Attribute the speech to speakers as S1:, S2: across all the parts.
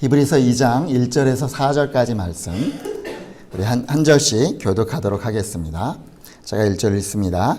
S1: 히브리서 2장 1절에서 4절까지 말씀 우리 한 절씩 교독하도록 하겠습니다. 제가 1절 읽습니다.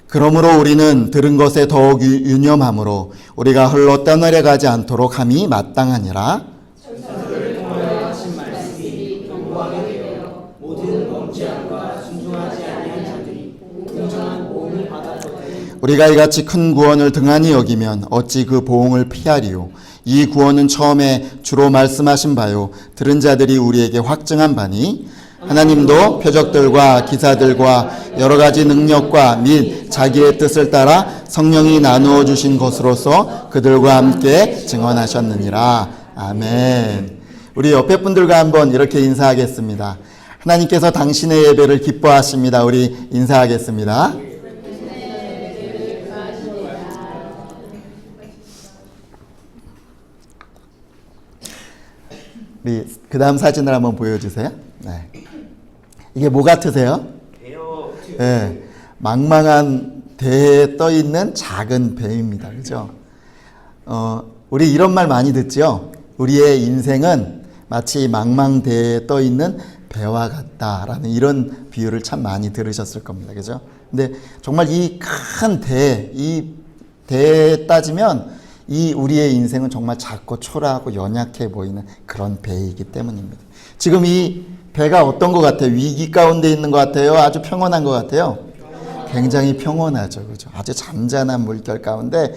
S1: 그러므로 우리는 들은 것에 더욱 유념함으로 우리가 홀로 떠내려가지 않도록 함이 마땅하니라.
S2: 천사들을 통하여 하신 말씀이 견고하게 되어 모든 범죄함과 순종하지 아니한 자들이 공정한 보응을 받았거든.
S1: 우리가 이같이 큰 구원을 등한히 여기면 어찌 그 보응을 피하리요. 이 구원은 처음에 주로 말씀하신 바요 들은 자들이 우리에게 확증한 바니 하나님도 표적들과 기사들과 여러 가지 능력과 및 자기의 뜻을 따라 성령이 나누어 주신 것으로서 그들과 함께 증언하셨느니라. 아멘. 우리 옆에 분들과 한번 이렇게 인사하겠습니다. 하나님께서 당신의 예배를 기뻐하십니다. 우리 인사하겠습니다. 우리 그 다음 사진을 한번 보여주세요. 네. 이게 뭐 같으세요?
S2: 배요.
S1: 네. 망망한 대에 떠 있는 작은 배입니다. 그죠? 우리 이런 말 많이 듣죠? 우리의 인생은 마치 망망대에 떠 있는 배와 같다라는 이런 비유를 참 많이 들으셨을 겁니다. 그죠? 근데 정말 이 큰 대, 이 대에 따지면 이 우리의 인생은 정말 작고 초라하고 연약해 보이는 그런 배이기 때문입니다. 지금 이 배가 어떤 것 같아요? 위기 가운데 있는 것 같아요? 아주 평온한 것 같아요? 굉장히 평온하죠. 그죠? 아주 잔잔한 물결 가운데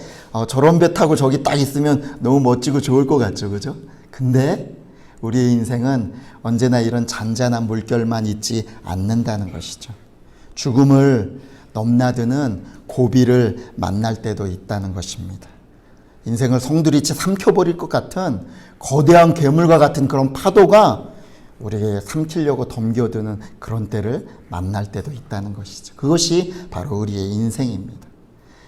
S1: 저런 배 타고 저기 딱 있으면 너무 멋지고 좋을 것 같죠. 그죠? 근데 우리의 인생은 언제나 이런 잔잔한 물결만 있지 않는다는 것이죠. 죽음을 넘나드는 고비를 만날 때도 있다는 것입니다. 인생을 송두리째 삼켜버릴 것 같은 거대한 괴물과 같은 그런 파도가 우리에게 삼키려고 덤겨드는 그런 때를 만날 때도 있다는 것이죠. 그것이 바로 우리의 인생입니다.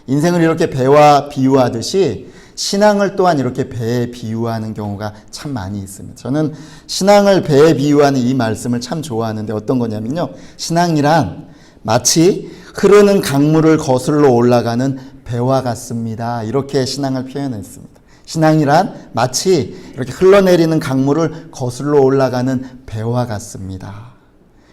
S1: 인생을 이렇게 배와 비유하듯이 신앙을 또한 이렇게 배에 비유하는 경우가 참 많이 있습니다. 저는 신앙을 배에 비유하는 이 말씀을 참 좋아하는데 어떤 거냐면요. 신앙이란 마치 흐르는 강물을 거슬러 올라가는 배와 같습니다. 이렇게 신앙을 표현했습니다. 신앙이란 마치 이렇게 흘러내리는 강물을 거슬러 올라가는 배와 같습니다.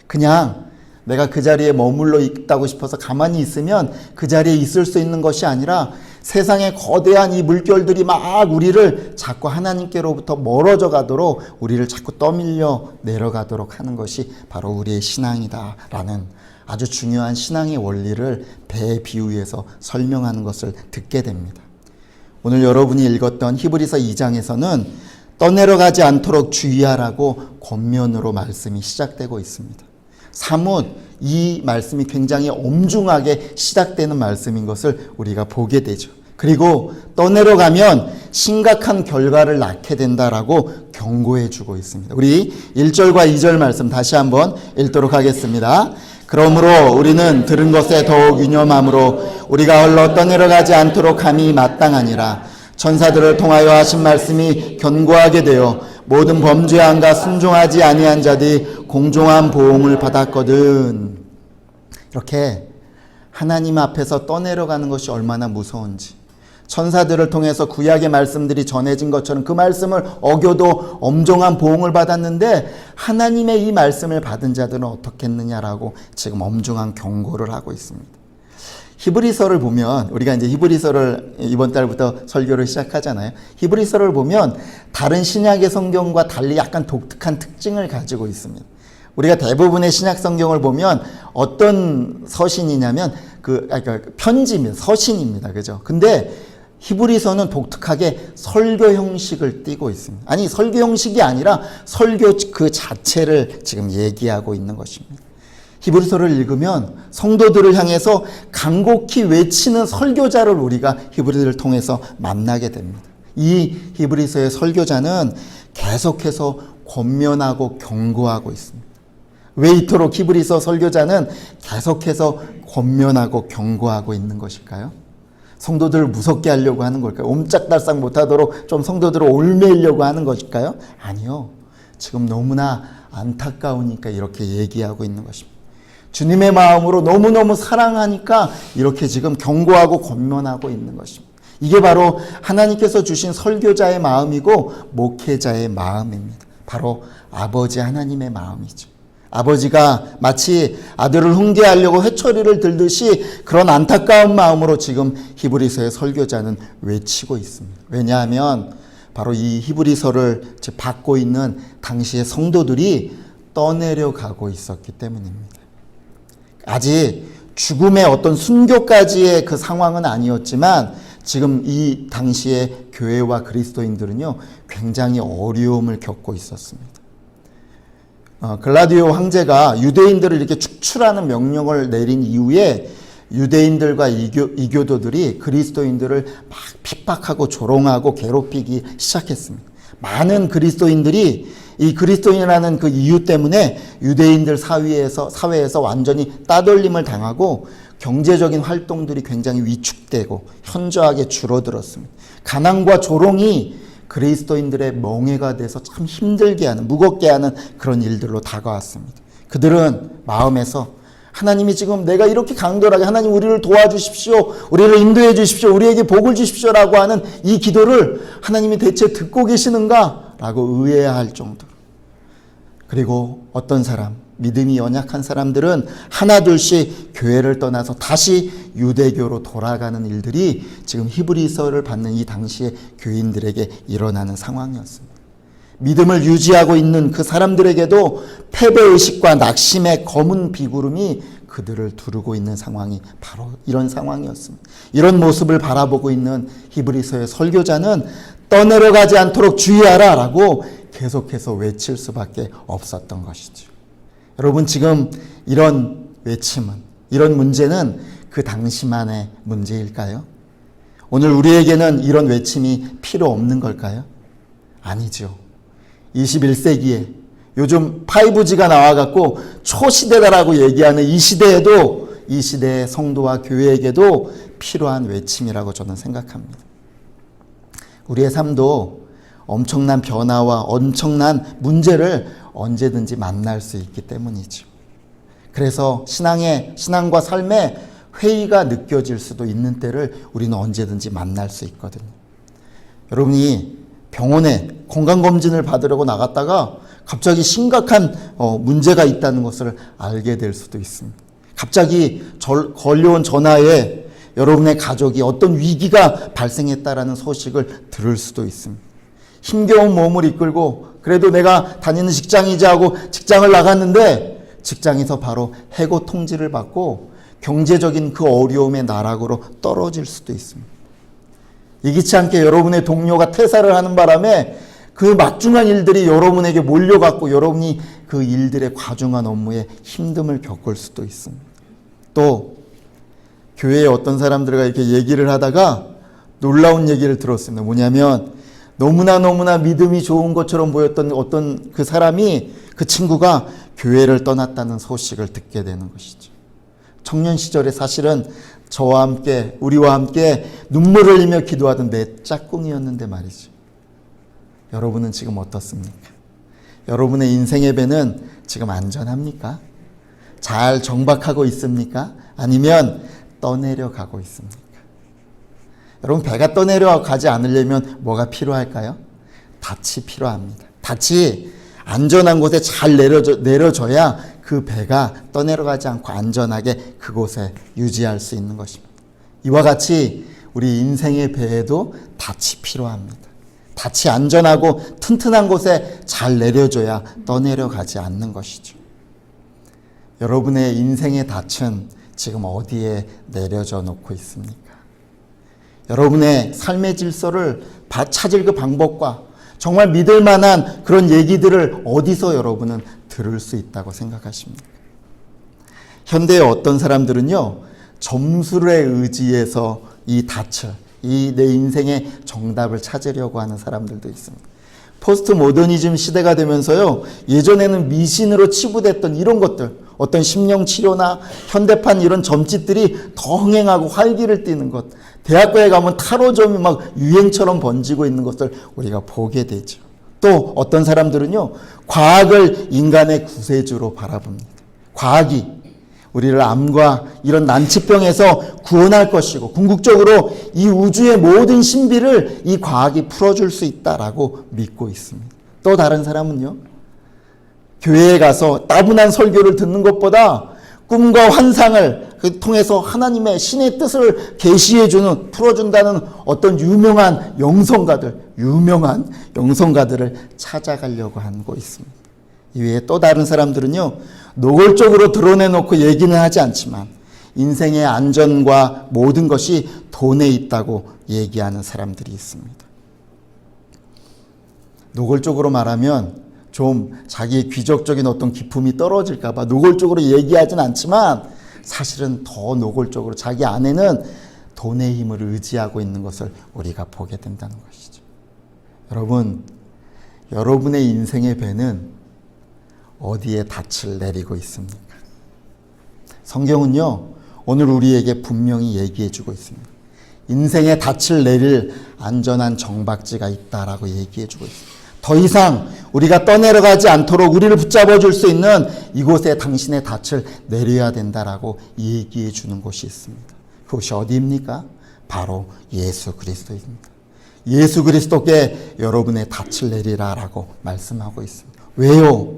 S1: 그냥 내가 그 자리에 머물러 있다고 싶어서 가만히 있으면 그 자리에 있을 수 있는 것이 아니라 세상의 거대한 이 물결들이 막 우리를 자꾸 하나님께로부터 멀어져 가도록 우리를 자꾸 떠밀려 내려가도록 하는 것이 바로 우리의 신앙이다라는 아주 중요한 신앙의 원리를 배에 비유해서 설명하는 것을 듣게 됩니다. 오늘 여러분이 읽었던 히브리서 2장에서는 떠내려가지 않도록 주의하라고 권면으로 말씀이 시작되고 있습니다. 사뭇 이 말씀이 굉장히 엄중하게 시작되는 말씀인 것을 우리가 보게 되죠. 그리고 떠내려가면 심각한 결과를 낳게 된다라고 경고해 주고 있습니다. 우리 1절과 2절 말씀 다시 한번 읽도록 하겠습니다. 그러므로 우리는 들은 것에 더욱 유념함으로 우리가 홀로 떠내려가지 않도록 함이 마땅하니라. 천사들을 통하여 하신 말씀이 견고하게 되어 모든 범죄함과 순종하지 아니한 자들이 공정한 보응을 받았거든. 이렇게 하나님 앞에서 떠내려가는 것이 얼마나 무서운지, 천사들을 통해서 구약의 말씀들이 전해진 것처럼 그 말씀을 어겨도 엄정한 보응을 받았는데 하나님의 이 말씀을 받은 자들은 어떻겠느냐라고 지금 엄중한 경고를 하고 있습니다. 히브리서를 보면 우리가 이제 히브리서를 이번 달부터 설교를 시작하잖아요. 히브리서를 보면 다른 신약의 성경과 달리 약간 독특한 특징을 가지고 있습니다. 우리가 대부분의 신약 성경을 보면 어떤 서신이냐면 편지입니다. 서신입니다. 그죠? 근데 히브리서는 독특하게 설교 형식을 띠고 있습니다. 아니, 설교 형식이 아니라 설교 그 자체를 지금 얘기하고 있는 것입니다. 히브리서를 읽으면 성도들을 향해서 간곡히 외치는 설교자를 우리가 히브리서를 통해서 만나게 됩니다. 이 히브리서의 설교자는 계속해서 권면하고 경고하고 있습니다. 왜 이토록 히브리서 설교자는 계속해서 권면하고 경고하고 있는 것일까요? 성도들을 무섭게 하려고 하는 걸까요? 옴짝달싹 못하도록 좀 성도들을 올매려고 하는 것일까요? 아니요. 지금 너무나 안타까우니까 이렇게 얘기하고 있는 것입니다. 주님의 마음으로 너무너무 사랑하니까 이렇게 지금 경고하고 권면하고 있는 것입니다. 이게 바로 하나님께서 주신 설교자의 마음이고 목회자의 마음입니다. 바로 아버지 하나님의 마음이죠. 아버지가 마치 아들을 훈계하려고 회초리를 들듯이 그런 안타까운 마음으로 지금 히브리서의 설교자는 외치고 있습니다. 왜냐하면 바로 이 히브리서를 받고 있는 당시의 성도들이 떠내려가고 있었기 때문입니다. 아직 죽음의 어떤 순교까지의 그 상황은 아니었지만 지금 이 당시의 교회와 그리스도인들은요, 굉장히 어려움을 겪고 있었습니다. 글라디오 황제가 유대인들을 이렇게 축출하는 명령을 내린 이후에 유대인들과 이교도들이 그리스도인들을 막 핍박하고 조롱하고 괴롭히기 시작했습니다. 많은 그리스도인들이 이 그리스도인이라는 그 이유 때문에 유대인들 사회에서 완전히 따돌림을 당하고 경제적인 활동들이 굉장히 위축되고 현저하게 줄어들었습니다. 가난과 조롱이 그리스도인들의 멍해가 돼서 참 힘들게 하는, 무겁게 하는 그런 일들로 다가왔습니다. 그들은 마음에서 하나님이 지금 내가 이렇게 강렬하게 하나님 우리를 도와주십시오, 우리를 인도해 주십시오, 우리에게 복을 주십시오라고 하는 이 기도를 하나님이 대체 듣고 계시는가? 라고 의아해할 정도로. 그리고 어떤 사람, 믿음이 연약한 사람들은 하나둘씩 교회를 떠나서 다시 유대교로 돌아가는 일들이 지금 히브리서를 받는 이 당시의 교인들에게 일어나는 상황이었습니다. 믿음을 유지하고 있는 그 사람들에게도 패배의식과 낙심의 검은 비구름이 그들을 두르고 있는 상황이 바로 이런 상황이었습니다. 이런 모습을 바라보고 있는 히브리서의 설교자는 떠내려가지 않도록 주의하라 라고 계속해서 외칠 수밖에 없었던 것이죠. 여러분, 지금 이런 외침은, 이런 문제는 그 당시만의 문제일까요? 오늘 우리에게는 이런 외침이 필요 없는 걸까요? 아니죠. 21세기에 요즘 5G가 나와갖고 초시대다라고 얘기하는 이 시대에도, 이 시대의 성도와 교회에게도 필요한 외침이라고 저는 생각합니다. 우리의 삶도 엄청난 변화와 엄청난 문제를 언제든지 만날 수 있기 때문이죠. 그래서 신앙과 삶의 회의가 느껴질 수도 있는 때를 우리는 언제든지 만날 수 있거든요. 여러분이 병원에 건강검진을 받으려고 나갔다가 갑자기 심각한 문제가 있다는 것을 알게 될 수도 있습니다. 갑자기 걸려온 전화에 여러분의 가족이 어떤 위기가 발생했다라는 소식을 들을 수도 있습니다. 힘겨운 몸을 이끌고 그래도 내가 다니는 직장이자 하고 직장을 나갔는데 직장에서 바로 해고 통지를 받고 경제적인 그 어려움의 나락으로 떨어질 수도 있습니다. 예기치 않게 여러분의 동료가 퇴사를 하는 바람에 그 막중한 일들이 여러분에게 몰려갔고 여러분이 그 일들의 과중한 업무에 힘듦을 겪을 수도 있습니다. 또 교회에 어떤 사람들과 이렇게 얘기를 하다가 놀라운 얘기를 들었습니다. 뭐냐면 너무나 믿음이 좋은 것처럼 보였던 어떤 그 사람이, 그 친구가 교회를 떠났다는 소식을 듣게 되는 것이죠. 청년 시절에 사실은 저와 함께, 우리와 함께 눈물을 흘리며 기도하던 내 짝꿍이었는데 말이죠. 여러분은 지금 어떻습니까? 여러분의 인생의 배는 지금 안전합니까? 잘 정박하고 있습니까? 아니면 떠내려가고 있습니까? 여러분, 배가 떠내려가지 않으려면 뭐가 필요할까요? 닻이 필요합니다. 닻이 안전한 곳에 잘 내려줘야 그 배가 떠내려가지 않고 안전하게 그곳에 유지할 수 있는 것입니다. 이와 같이 우리 인생의 배에도 닻이 필요합니다. 닻이 안전하고 튼튼한 곳에 잘 내려줘야 떠내려가지 않는 것이죠. 여러분의 인생의 닻은 지금 어디에 내려져 놓고 있습니까? 여러분의 삶의 질서를 찾을 그 방법과 정말 믿을 만한 그런 얘기들을 어디서 여러분은 들을 수 있다고 생각하십니까? 현대의 어떤 사람들은요, 점수에 의지해서 이 닻을, 이 내 인생의 정답을 찾으려고 하는 사람들도 있습니다. 포스트 모더니즘 시대가 되면서요, 예전에는 미신으로 치부됐던 이런 것들, 어떤 심령치료나 현대판 이런 점집들이 더 흥행하고 활기를 띠는 것, 대학교에 가면 타로점이 막 유행처럼 번지고 있는 것을 우리가 보게 되죠. 또 어떤 사람들은요, 과학을 인간의 구세주로 바라봅니다. 과학이 우리를 암과 이런 난치병에서 구원할 것이고 궁극적으로 이 우주의 모든 신비를 이 과학이 풀어줄 수 있다라고 믿고 있습니다. 또 다른 사람은요, 교회에 가서 따분한 설교를 듣는 것보다 꿈과 환상을 통해서 하나님의 신의 뜻을 계시해주는, 풀어준다는 어떤 유명한 영성가들을 찾아가려고 하고 있습니다. 이외에 또 다른 사람들은요, 노골적으로 드러내놓고 얘기는 하지 않지만 인생의 안전과 모든 것이 돈에 있다고 얘기하는 사람들이 있습니다. 노골적으로 말하면 좀 자기의 귀족적인 어떤 기품이 떨어질까 봐 노골적으로 얘기하진 않지만 사실은 더 노골적으로 자기 안에는 돈의 힘을 의지하고 있는 것을 우리가 보게 된다는 것이죠. 여러분, 여러분의 인생의 배는 어디에 닻을 내리고 있습니까? 성경은요, 오늘 우리에게 분명히 얘기해 주고 있습니다. 인생의 닻을 내릴 안전한 정박지가 있다라고 얘기해 주고 있습니다. 더 이상 우리가 떠내려가지 않도록 우리를 붙잡아 줄 수 있는 이곳에 당신의 닻을 내려야 된다라고 얘기해 주는 곳이 있습니다. 그것이 어디입니까? 바로 예수 그리스도입니다. 예수 그리스도께 여러분의 닻을 내리라라고 말씀하고 있습니다. 왜요?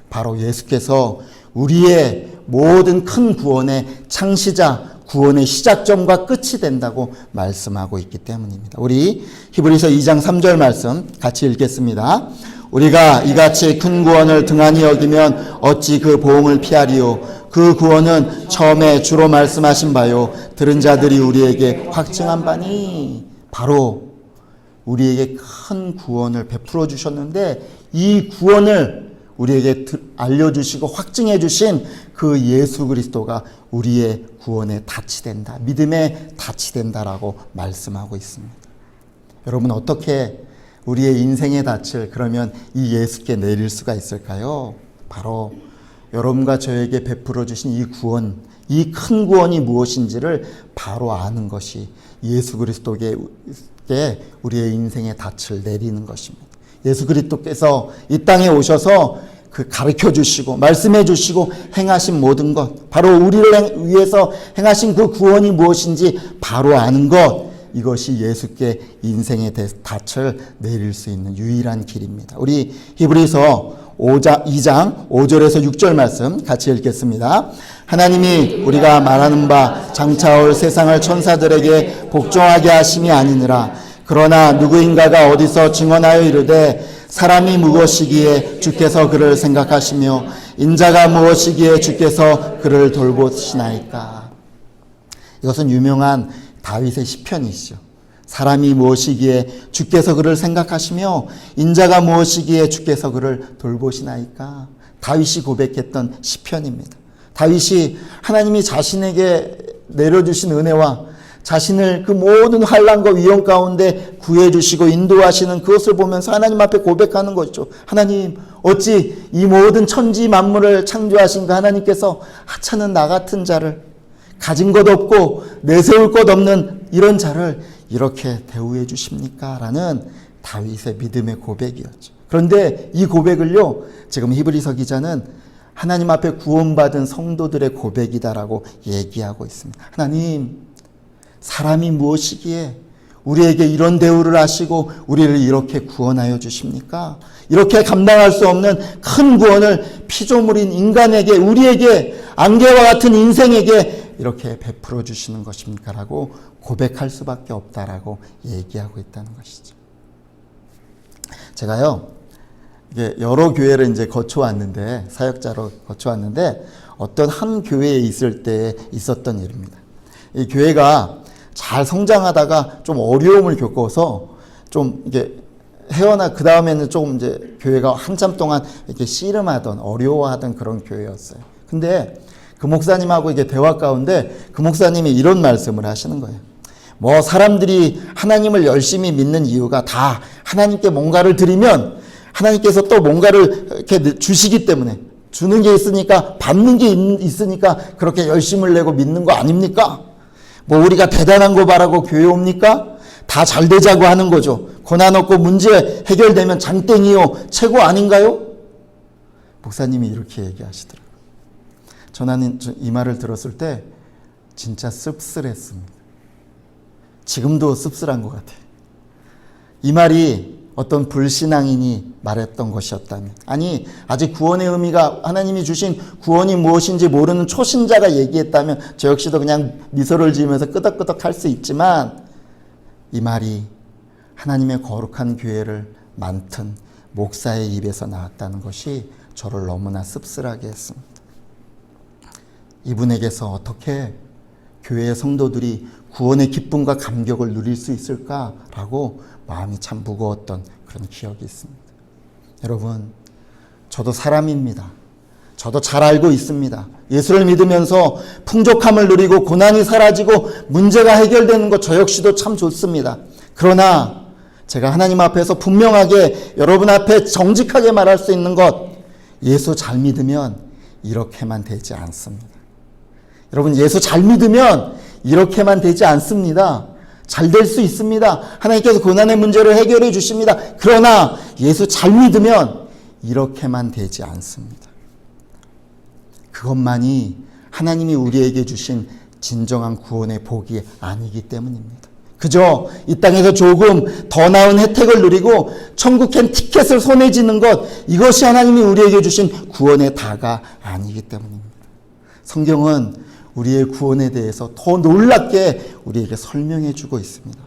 S1: 바로 예수께서 우리의 모든 큰 구원의 창시자, 구원의 시작점과 끝이 된다고 말씀하고 있기 때문입니다. 우리 히브리서 2장 3절 말씀 같이 읽겠습니다. 우리가 이같이 큰 구원을 등한히 여기면 어찌 그 보응을 피하리요. 그 구원은 처음에 주로 말씀하신 바요. 들은 자들이 우리에게 확증한 바니. 바로 우리에게 큰 구원을 베풀어 주셨는데 이 구원을 우리에게 알려주시고 확증해 주신 그 예수 그리스도가 우리의 구원의 닻이 된다. 믿음의 닻이 된다라고 말씀하고 있습니다. 여러분, 어떻게 우리의 인생의 닻을 그러면 이 예수께 내릴 수가 있을까요? 바로 여러분과 저에게 베풀어 주신 이 구원, 이 큰 구원이 무엇인지를 바로 아는 것이 예수 그리스도께 우리의 인생의 닻을 내리는 것입니다. 예수 그리스도께서 이 땅에 오셔서 그 가르쳐 주시고 말씀해 주시고 행하신 모든 것, 바로 우리를 위해서 행하신 그 구원이 무엇인지 바로 아는 것, 이것이 예수께 인생의 닻을 내릴 수 있는 유일한 길입니다. 우리 히브리서 2장 5절에서 6절 말씀 같이 읽겠습니다. 하나님이 우리가 말하는 바 장차 올 세상을 천사들에게 복종하게 하심이 아니니라. 그러나 누구인가가 어디서 증언하여 이르되 사람이 무엇이기에 주께서 그를 생각하시며 인자가 무엇이기에 주께서 그를 돌보시나이까. 이것은 유명한 다윗의 시편이시죠. 사람이 무엇이기에 주께서 그를 생각하시며 인자가 무엇이기에 주께서 그를 돌보시나이까. 다윗이 고백했던 시편입니다. 다윗이 하나님이 자신에게 내려주신 은혜와 자신을 그 모든 환난과 위험 가운데 구해주시고 인도하시는 그것을 보면서 하나님 앞에 고백하는 것이죠. 하나님, 어찌 이 모든 천지 만물을 창조하신 그 하나님께서 하찮은 나 같은 자를, 가진 것 없고 내세울 것 없는 이런 자를 이렇게 대우해 주십니까? 라는 다윗의 믿음의 고백이었죠. 그런데 이 고백을요, 지금 히브리서 기자는 하나님 앞에 구원받은 성도들의 고백이다라고 얘기하고 있습니다. 하나님, 사람이 무엇이기에 우리에게 이런 대우를 하시고 우리를 이렇게 구원하여 주십니까? 이렇게 감당할 수 없는 큰 구원을 피조물인 인간에게, 우리에게, 안개와 같은 인생에게 이렇게 베풀어 주시는 것입니까? 라고 고백할 수밖에 없다라고 얘기하고 있다는 것이죠. 제가요, 이게 여러 교회를 이제 거쳐왔는데, 사역자로 거쳐왔는데, 어떤 한 교회에 있을 때 있었던 일입니다. 이 교회가 잘 성장하다가 좀 어려움을 겪어서 좀 이게 헤어나 그 다음에는 조금 이제 교회가 한참 동안 이렇게 씨름하던, 어려워하던 그런 교회였어요. 근데 그 목사님하고 이게 대화 가운데 그 목사님이 이런 말씀을 하시는 거예요. 뭐 사람들이 하나님을 열심히 믿는 이유가 다 하나님께 뭔가를 드리면 하나님께서 또 뭔가를 이렇게 주시기 때문에, 주는 게 있으니까, 받는 게 있으니까 그렇게 열심을 내고 믿는 거 아닙니까? 뭐 우리가 대단한 거 바라고 교회 옵니까? 다 잘 되자고 하는 거죠. 고난 없고 문제 해결되면 장땡이요, 최고 아닌가요? 목사님이 이렇게 얘기하시더라고요. 저는 이 말을 들었을 때 진짜 씁쓸했습니다. 지금도 씁쓸한 것 같아요. 이 말이 어떤 불신앙인이 말했던 것이었다면, 아니 아직 구원의 의미가, 하나님이 주신 구원이 무엇인지 모르는 초신자가 얘기했다면 저 역시도 그냥 미소를 지으면서 끄덕끄덕 할 수 있지만, 이 말이 하나님의 거룩한 교회를 맡은 목사의 입에서 나왔다는 것이 저를 너무나 씁쓸하게 했습니다. 이분에게서 어떻게 교회의 성도들이 구원의 기쁨과 감격을 누릴 수 있을까라고 마음이 참 무거웠던 그런 기억이 있습니다. 여러분, 저도 사람입니다. 저도 잘 알고 있습니다. 예수를 믿으면서 풍족함을 누리고 고난이 사라지고 문제가 해결되는 것, 저 역시도 참 좋습니다. 그러나 제가 하나님 앞에서 분명하게 여러분 앞에 정직하게 말할 수 있는 것, 예수 잘 믿으면 이렇게만 되지 않습니다. 여러분, 예수 잘 믿으면 이렇게만 되지 않습니다. 잘 될 수 있습니다. 하나님께서 고난의 문제를 해결해 주십니다. 그러나 예수 잘 믿으면 이렇게만 되지 않습니다. 그것만이 하나님이 우리에게 주신 진정한 구원의 복이 아니기 때문입니다. 그저 이 땅에서 조금 더 나은 혜택을 누리고 천국행 티켓을 손에 쥐는 것, 이것이 하나님이 우리에게 주신 구원의 다가 아니기 때문입니다. 성경은 우리의 구원에 대해서 더 놀랍게 우리에게 설명해 주고 있습니다.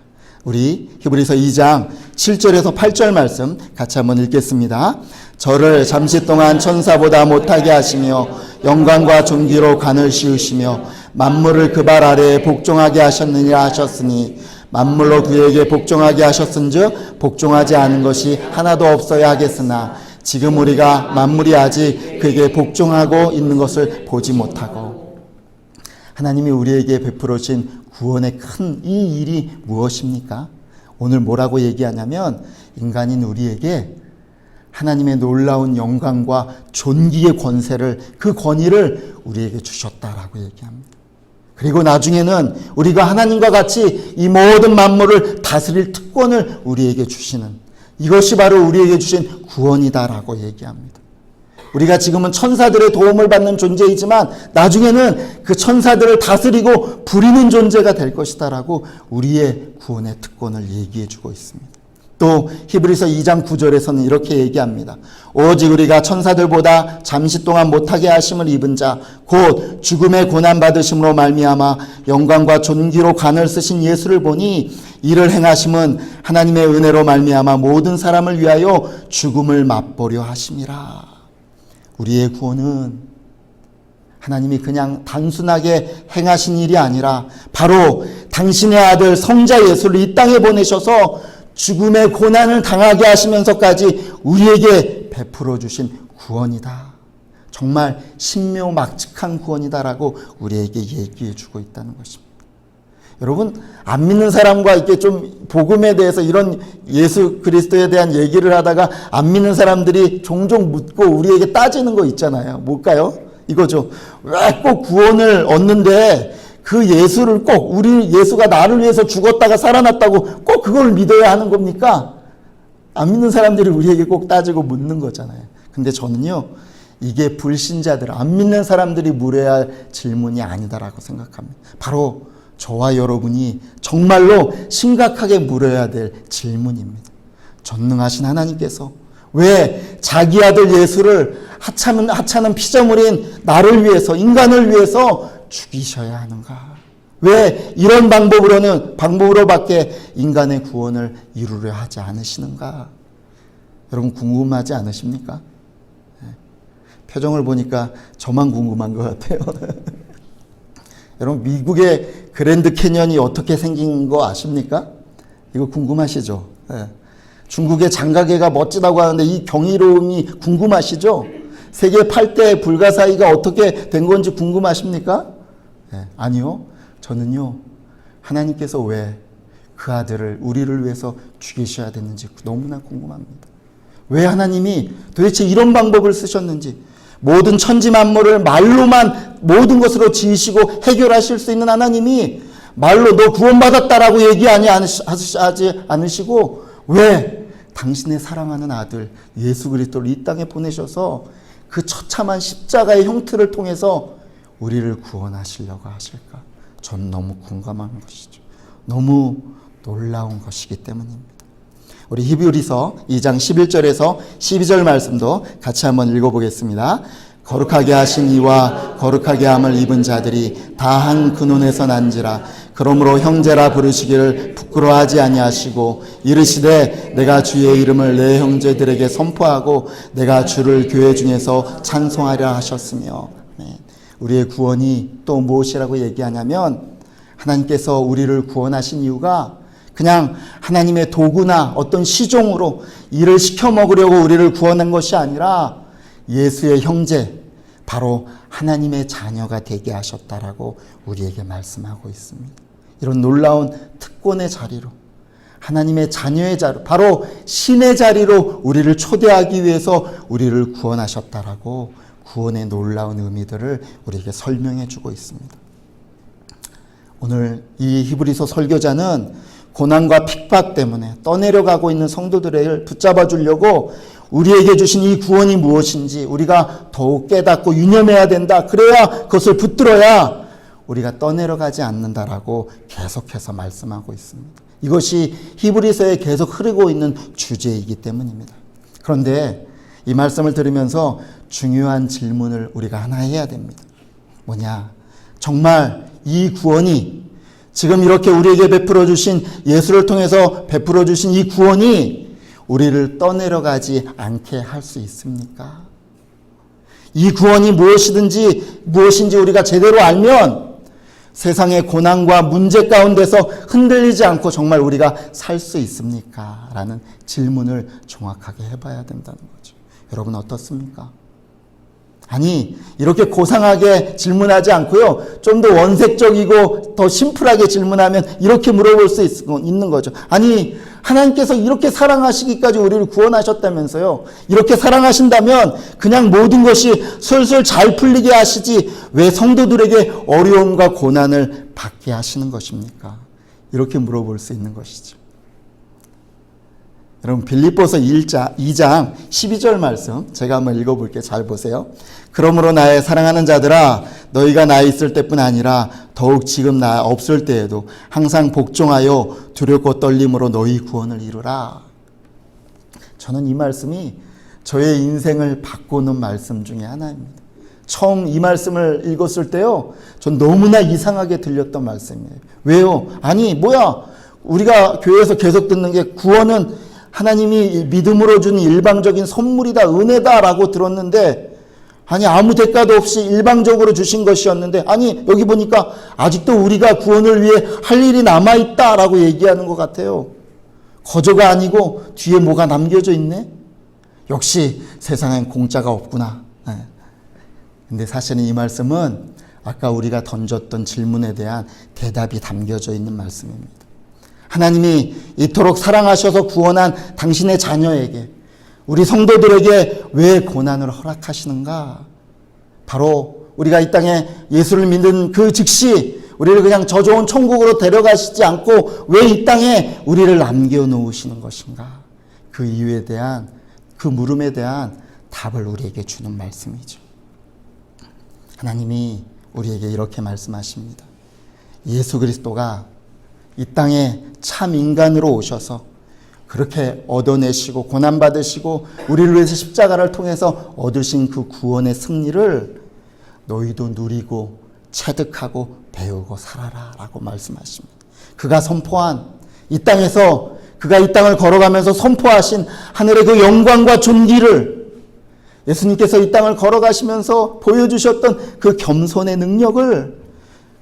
S1: 우리 히브리서 2장 7절에서 8절 말씀 같이 한번 읽겠습니다. 저를 잠시 동안 천사보다 못하게 하시며 영광과 존귀로 관을 씌우시며 만물을 그 발 아래에 복종하게 하셨느니라 하셨으니, 만물로 그에게 복종하게 하셨은즉 복종하지 않은 것이 하나도 없어야 하겠으나 지금 우리가 만물이 아직 그에게 복종하고 있는 것을 보지 못하고, 하나님이 우리에게 베풀어 주신 구원의 큰 이 일이 무엇입니까? 오늘 뭐라고 얘기하냐면, 인간인 우리에게 하나님의 놀라운 영광과 존귀의 권세를, 그 권위를 우리에게 주셨다라고 얘기합니다. 그리고 나중에는 우리가 하나님과 같이 이 모든 만물을 다스릴 특권을 우리에게 주시는, 이것이 바로 우리에게 주신 구원이다라고 얘기합니다. 우리가 지금은 천사들의 도움을 받는 존재이지만 나중에는 그 천사들을 다스리고 부리는 존재가 될 것이다라고 우리의 구원의 특권을 얘기해 주고 있습니다. 또 히브리서 2장 9절에서는 이렇게 얘기합니다. 오직 우리가 천사들보다 잠시 동안 못하게 하심을 입은 자, 곧 죽음의 고난 받으심으로 말미암아 영광과 존귀로 관을 쓰신 예수를 보니, 이를 행하심은 하나님의 은혜로 말미암아 모든 사람을 위하여 죽음을 맛보려 하심이라. 우리의 구원은 하나님이 그냥 단순하게 행하신 일이 아니라 바로 당신의 아들 성자 예수를 이 땅에 보내셔서 죽음의 고난을 당하게 하시면서까지 우리에게 베풀어 주신 구원이다. 정말 신묘막측한 구원이다라고 우리에게 얘기해 주고 있다는 것입니다. 여러분, 안 믿는 사람과 이렇게 좀 복음에 대해서 이런 예수 그리스도에 대한 얘기를 하다가 안 믿는 사람들이 종종 묻고 우리에게 따지는 거 있잖아요. 뭘까요? 이거죠. 왜 꼭 구원을 얻는데 그 예수를 꼭, 우리 예수가 나를 위해서 죽었다가 살아났다고 꼭 그걸 믿어야 하는 겁니까? 안 믿는 사람들이 우리에게 꼭 따지고 묻는 거잖아요. 근데 저는요, 이게 불신자들, 안 믿는 사람들이 물어야 할 질문이 아니다라고 생각합니다. 바로 저와 여러분이 정말로 심각하게 물어야 될 질문입니다. 전능하신 하나님께서 왜 자기 아들 예수를 하찮은 피조물인 나를 위해서, 인간을 위해서 죽이셔야 하는가? 왜 이런 방법으로밖에 인간의 구원을 이루려 하지 않으시는가? 여러분, 궁금하지 않으십니까? 표정을 보니까 저만 궁금한 것 같아요. 여러분, 미국의 그랜드 캐년이 어떻게 생긴 거 아십니까? 이거 궁금하시죠? 네. 중국의 장가게가 멋지다고 하는데 이 경이로움이 궁금하시죠? 세계 8대 불가사의가 어떻게 된 건지 궁금하십니까? 네. 아니요. 저는요, 하나님께서 왜 그 아들을 우리를 위해서 죽이셔야 됐는지 너무나 궁금합니다. 왜 하나님이 도대체 이런 방법을 쓰셨는지, 모든 천지 만물을 말로만 모든 것으로 지으시고 해결하실 수 있는 하나님이 말로 너 구원받았다라고 얘기하지 않으시고 왜 당신의 사랑하는 아들 예수 그리스도를 이 땅에 보내셔서 그 처참한 십자가의 형틀을 통해서 우리를 구원하시려고 하실까? 전 너무 궁금한 것이죠. 너무 놀라운 것이기 때문입니다. 우리 히브리서 2장 11절에서 12절 말씀도 같이 한번 읽어보겠습니다. 거룩하게 하신 이와 거룩하게 함을 입은 자들이 다 한 근원에서 난지라. 그러므로 형제라 부르시기를 부끄러워하지 아니하시고 이르시되 내가 주의 이름을 내 형제들에게 선포하고 내가 주를 교회 중에서 찬송하려 하셨으며. 우리의 구원이 또 무엇이라고 얘기하냐면 하나님께서 우리를 구원하신 이유가 그냥 하나님의 도구나 어떤 시종으로 일을 시켜 먹으려고 우리를 구원한 것이 아니라 예수의 형제, 바로 하나님의 자녀가 되게 하셨다라고 우리에게 말씀하고 있습니다. 이런 놀라운 특권의 자리로, 하나님의 자녀의 자리, 바로 신의 자리로 우리를 초대하기 위해서 우리를 구원하셨다라고 구원의 놀라운 의미들을 우리에게 설명해 주고 있습니다. 오늘 이 히브리서 설교자는 고난과 핍박 때문에 떠내려가고 있는 성도들을 붙잡아 주려고 우리에게 주신 이 구원이 무엇인지 우리가 더욱 깨닫고 유념해야 된다. 그래야 그것을 붙들어야 우리가 떠내려가지 않는다라고 계속해서 말씀하고 있습니다. 이것이 히브리서에 계속 흐르고 있는 주제이기 때문입니다. 그런데 이 말씀을 들으면서 중요한 질문을 우리가 하나 해야 됩니다. 뭐냐? 정말 이 구원이 지금 이렇게 우리에게 베풀어 주신, 예수를 통해서 베풀어 주신 이 구원이 우리를 떠내려가지 않게 할 수 있습니까? 이 구원이 무엇인지 우리가 제대로 알면 세상의 고난과 문제 가운데서 흔들리지 않고 정말 우리가 살 수 있습니까? 라는 질문을 정확하게 해봐야 된다는 거죠. 여러분 어떻습니까? 아니, 이렇게 고상하게 질문하지 않고요, 좀 더 원색적이고 더 심플하게 질문하면 이렇게 물어볼 수 있는 거죠. 아니, 하나님께서 이렇게 사랑하시기까지 우리를 구원하셨다면서요. 이렇게 사랑하신다면 그냥 모든 것이 솔솔 잘 풀리게 하시지 왜 성도들에게 어려움과 고난을 받게 하시는 것입니까? 이렇게 물어볼 수 있는 것이죠. 여러분, 빌립보서 2장 12절 말씀 제가 한번 읽어볼게요. 잘 보세요. 그러므로 나의 사랑하는 자들아, 너희가 나 있을 때뿐 아니라 더욱 지금 나 없을 때에도 항상 복종하여 두렵고 떨림으로 너희 구원을 이루라. 저는 이 말씀이 저의 인생을 바꾸는 말씀 중에 하나입니다. 처음 이 말씀을 읽었을 때요, 전 너무나 이상하게 들렸던 말씀이에요. 왜요? 아니, 뭐야, 우리가 교회에서 계속 듣는 게 구원은 하나님이 믿음으로 준 일방적인 선물이다, 은혜다라고 들었는데, 아니, 아무 대가도 없이 일방적으로 주신 것이었는데, 아니, 여기 보니까 아직도 우리가 구원을 위해 할 일이 남아있다라고 얘기하는 것 같아요. 거저가 아니고 뒤에 뭐가 남겨져 있네? 역시 세상엔 공짜가 없구나. 근데 사실은 이 말씀은 아까 우리가 던졌던 질문에 대한 대답이 담겨져 있는 말씀입니다. 하나님이 이토록 사랑하셔서 구원한 당신의 자녀에게, 우리 성도들에게 왜 고난을 허락하시는가? 바로 우리가 이 땅에 예수를 믿는 그 즉시 우리를 그냥 저 좋은 천국으로 데려가시지 않고 왜 이 땅에 우리를 남겨놓으시는 것인가? 그 이유에 대한, 그 물음에 대한 답을 우리에게 주는 말씀이죠. 하나님이 우리에게 이렇게 말씀하십니다. 예수 그리스도가 이 땅에 참 인간으로 오셔서 그렇게 얻어내시고 고난받으시고 우리를 위해서 십자가를 통해서 얻으신 그 구원의 승리를 너희도 누리고 체득하고 배우고 살아라 라고 말씀하십니다. 그가 선포한 이 땅에서, 그가 이 땅을 걸어가면서 선포하신 하늘의 그 영광과 존귀를, 예수님께서 이 땅을 걸어가시면서 보여주셨던 그 겸손의 능력을,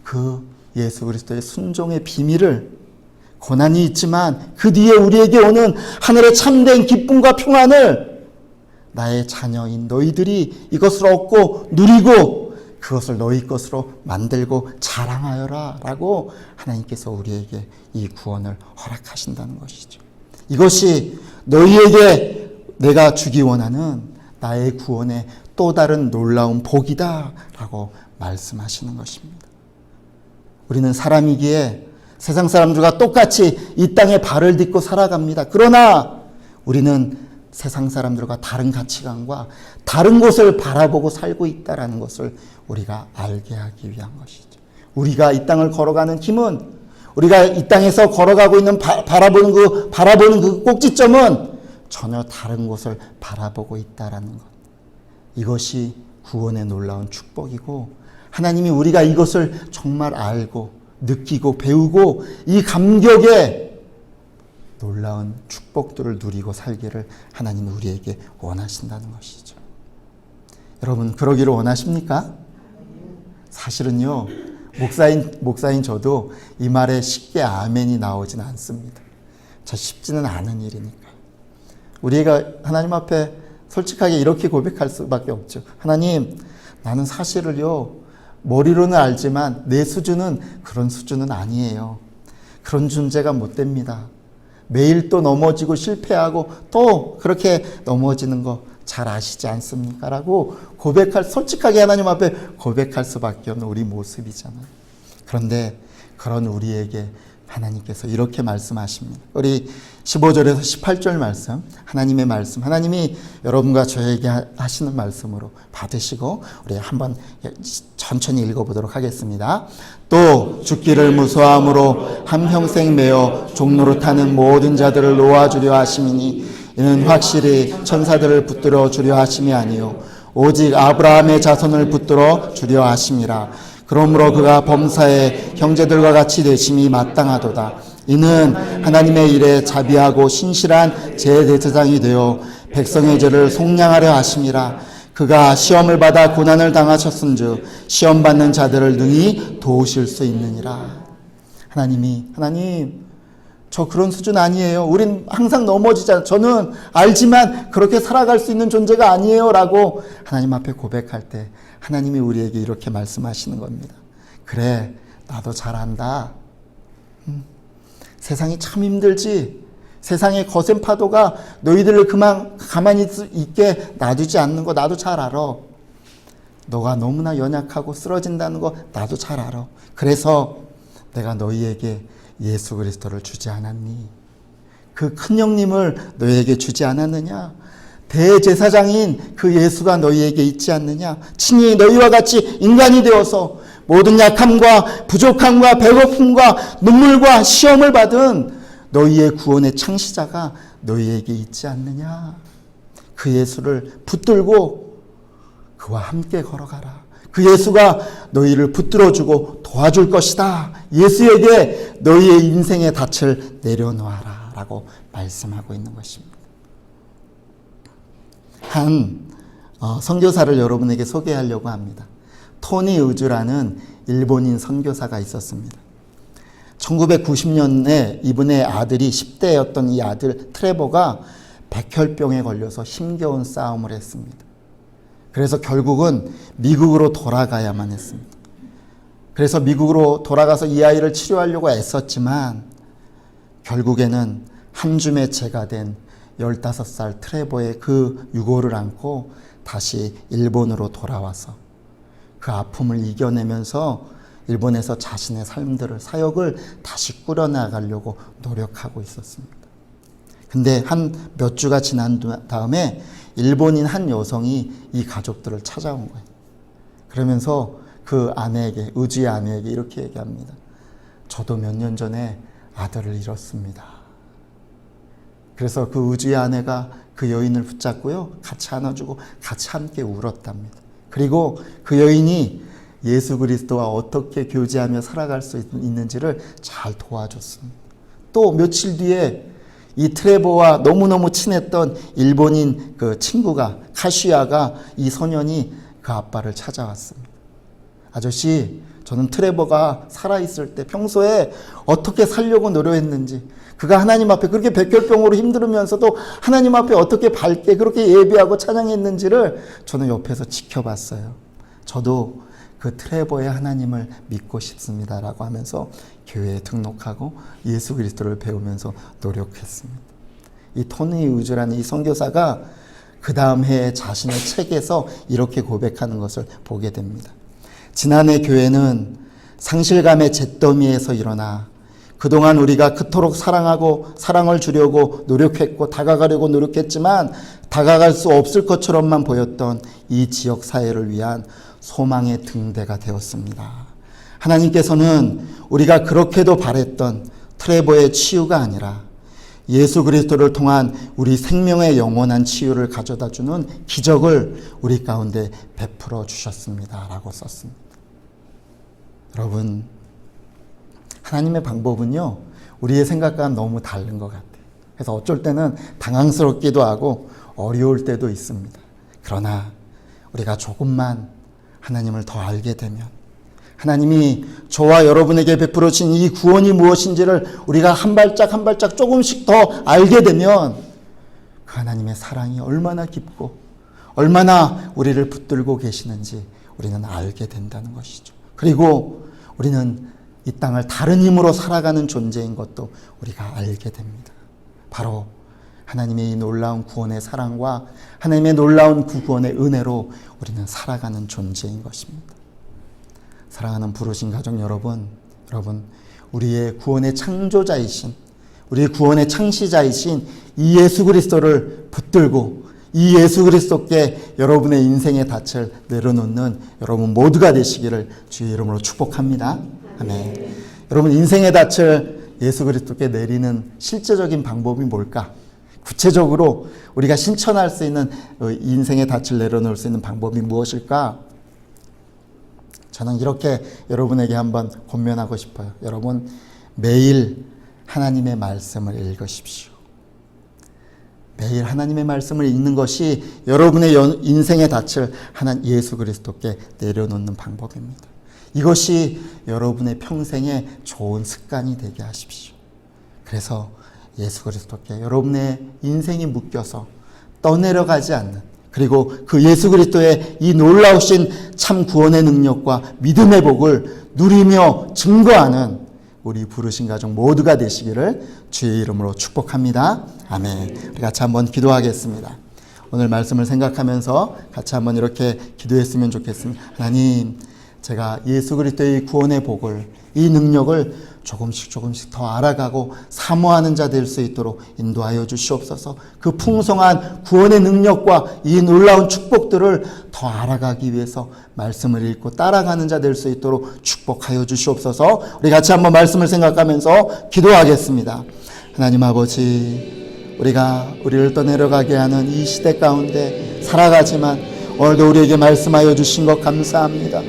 S1: 그 예수 그리스도의 순종의 비밀을, 고난이 있지만 그 뒤에 우리에게 오는 하늘의 참된 기쁨과 평안을 나의 자녀인 너희들이 이것을 얻고 누리고 그것을 너희 것으로 만들고 자랑하여라 라고 하나님께서 우리에게 이 구원을 허락하신다는 것이죠. 이것이 너희에게 내가 주기 원하는 나의 구원의 또 다른 놀라운 복이다 라고 말씀하시는 것입니다. 우리는 사람이기에 세상 사람들과 똑같이 이 땅에 발을 딛고 살아갑니다. 그러나 우리는 세상 사람들과 다른 가치관과 다른 곳을 바라보고 살고 있다는 것을 우리가 알게 하기 위한 것이죠. 우리가 이 땅을 걸어가는 힘은, 우리가 이 땅에서 걸어가고 있는 바라보는 그 꼭지점은 전혀 다른 곳을 바라보고 있다는 것. 이것이 구원의 놀라운 축복이고, 하나님이 우리가 이것을 정말 알고 느끼고 배우고 이 감격에 놀라운 축복들을 누리고 살기를 하나님이 우리에게 원하신다는 것이죠. 여러분, 그러기를 원하십니까? 사실은요, 목사인 저도 이 말에 쉽게 아멘이 나오진 않습니다. 저 쉽지는 않은 일이니까. 우리가 하나님 앞에 솔직하게 이렇게 고백할 수밖에 없죠. 하나님, 나는 사실을요, 머리로는 알지만 내 수준은 그런 수준은 아니에요. 그런 존재가 못 됩니다. 매일 또 넘어지고 실패하고 또 그렇게 넘어지는 거 잘 아시지 않습니까? 라고 솔직하게 하나님 앞에 고백할 수밖에 없는 우리 모습이잖아요. 그런데 그런 우리에게 하나님께서 이렇게 말씀하십니다. 우리 15절에서 18절 말씀, 하나님의 말씀, 하나님이 여러분과 저에게 하시는 말씀으로 받으시고 우리 한번 천천히 읽어보도록 하겠습니다. 또 죽기를 무서함으로 한평생 매어 종로로 타는 모든 자들을 놓아주려 하심이니 이는 확실히 천사들을 붙들어 주려 하심이 아니요 오직 아브라함의 자손을 붙들어 주려 하심이라. 그러므로 그가 범사에 형제들과 같이 되심이 마땅하도다. 이는 하나님의 일에 자비하고 신실한 제대제사장이 되어 백성의 죄를 속량하려 하심이라. 그가 시험을 받아 고난을 당하셨은즉 시험 받는 자들을 능히 도우실 수 있느니라. 하나님, 저 그런 수준 아니에요. 우린 항상 넘어지잖아요. 저는 알지만 그렇게 살아갈 수 있는 존재가 아니에요. 라고 하나님 앞에 고백할 때 하나님이 우리에게 이렇게 말씀하시는 겁니다. 그래, 나도 잘 안다. 세상이 참 힘들지. 세상의 거센 파도가 너희들을 가만히 있게 놔두지 않는 거 나도 잘 알아. 너가 너무나 연약하고 쓰러진다는 거 나도 잘 알아. 그래서 내가 너희에게 예수 그리스도를 주지 않았니? 그 큰 형님을 너희에게 주지 않았느냐? 대제사장인 그 예수가 너희에게 있지 않느냐? 친히 너희와 같이 인간이 되어서 모든 약함과 부족함과 배고픔과 눈물과 시험을 받은 너희의 구원의 창시자가 너희에게 있지 않느냐? 그 예수를 붙들고 그와 함께 걸어가라. 그 예수가 너희를 붙들어주고 도와줄 것이다. 예수에게 너희의 인생의 닻을 내려놓아라 라고 말씀하고 있는 것입니다. 한 선교사를 여러분에게 소개하려고 합니다. 토니 우즈라는 일본인 선교사가 있었습니다. 1990년에 이분의 아들이 10대였던 이 아들 트레버가 백혈병에 걸려서 힘겨운 싸움을 했습니다. 그래서 결국은 미국으로 돌아가야만 했습니다. 그래서 미국으로 돌아가서 이 아이를 치료하려고 애썼지만 결국에는 한 줌의 재가 된 15살 트레버의 그 유고를 안고 다시 일본으로 돌아와서 그 아픔을 이겨내면서 일본에서 자신의 사역을 다시 꾸려나가려고 노력하고 있었습니다. 근데 한 몇 주가 지난 다음에 일본인 한 여성이 이 가족들을 찾아온 거예요. 그러면서 그 아내에게, 의주의 아내에게 이렇게 얘기합니다. 저도 몇 년 전에 아들을 잃었습니다. 그래서 그 의주의 아내가 그 여인을 붙잡고요, 같이 안아주고 같이 함께 울었답니다. 그리고 그 여인이 예수 그리스도와 어떻게 교제하며 살아갈 수 있는지를 잘 도와줬습니다. 또 며칠 뒤에 이 트레버와 너무너무 친했던 일본인 그 친구가, 카시야가, 이 소년이 그 아빠를 찾아왔습니다. 아저씨, 저는 트레버가 살아있을 때 평소에 어떻게 살려고 노력했는지, 그가 하나님 앞에 그렇게 백혈병으로 힘들으면서도 하나님 앞에 어떻게 밝게 그렇게 예배하고 찬양했는지를 저는 옆에서 지켜봤어요. 저도 그 트레버의 하나님을 믿고 싶습니다라고 하면서 교회에 등록하고 예수 그리스도를 배우면서 노력했습니다. 이 토니 우즈라는 이 선교사가 그 다음 해에 자신의 책에서 이렇게 고백하는 것을 보게 됩니다. 지난해 교회는 상실감의 잿더미에서 일어나 그동안 우리가 그토록 사랑하고 사랑을 주려고 노력했고 다가가려고 노력했지만 다가갈 수 없을 것처럼만 보였던 이 지역 사회를 위한 소망의 등대가 되었습니다. 하나님께서는 우리가 그렇게도 바랬던 트레버의 치유가 아니라 예수 그리스도를 통한 우리 생명의 영원한 치유를 가져다 주는 기적을 우리 가운데 베풀어 주셨습니다. 라고 썼습니다. 여러분, 하나님의 방법은요, 우리의 생각과는 너무 다른 것 같아요. 그래서 어쩔 때는 당황스럽기도 하고 어려울 때도 있습니다. 그러나 우리가 조금만 하나님을 더 알게 되면, 하나님이 저와 여러분에게 베풀어 주신 이 구원이 무엇인지를 우리가 한 발짝 한 발짝 조금씩 더 알게 되면 그 하나님의 사랑이 얼마나 깊고 얼마나 우리를 붙들고 계시는지 우리는 알게 된다는 것이죠. 그리고 우리는 이 땅을 다른 힘으로 살아가는 존재인 것도 우리가 알게 됩니다. 바로 하나님의 이 놀라운 구원의 사랑과 하나님의 놀라운 그 구원의 은혜로 우리는 살아가는 존재인 것입니다. 사랑하는 부르신 가족 여러분, 우리의 구원의 창조자이신, 우리의 구원의 창시자이신 이 예수 그리스도를 붙들고 이 예수 그리스도께 여러분의 인생의 닻을 내려놓는 여러분 모두가 되시기를 주의 이름으로 축복합니다. 아멘. 여러분, 인생의 닻을 예수 그리스도께 내리는 실제적인 방법이 뭘까? 구체적으로 우리가 실천할 수 있는 인생의 닻을 내려놓을 수 있는 방법이 무엇일까? 저는 이렇게 여러분에게 한번 권면하고 싶어요. 여러분, 매일 하나님의 말씀을 읽으십시오. 매일 하나님의 말씀을 읽는 것이 여러분의 인생의 닻을 예수 그리스도께 내려놓는 방법입니다. 이것이 여러분의 평생에 좋은 습관이 되게 하십시오. 그래서 예수 그리스도께 여러분의 인생이 묶여서 떠내려가지 않는, 그리고 그 예수 그리스도의 이 놀라우신 참 구원의 능력과 믿음의 복을 누리며 증거하는 우리 부르신 가족 모두가 되시기를 주의 이름으로 축복합니다. 아멘. 우리 같이 한번 기도하겠습니다. 오늘 말씀을 생각하면서 같이 한번 이렇게 기도했으면 좋겠습니다. 하나님, 제가 예수 그리스도의 구원의 복을, 이 능력을 조금씩 더 알아가고 사모하는 자 될 수 있도록 인도하여 주시옵소서. 그 풍성한 구원의 능력과 이 놀라운 축복들을 더 알아가기 위해서 말씀을 읽고 따라가는 자 될 수 있도록 축복하여 주시옵소서. 우리 같이 한번 말씀을 생각하면서 기도하겠습니다. 하나님 아버지, 우리를 떠내려가게 하는 이 시대 가운데 살아가지만 오늘도 우리에게 말씀하여 주신 것 감사합니다.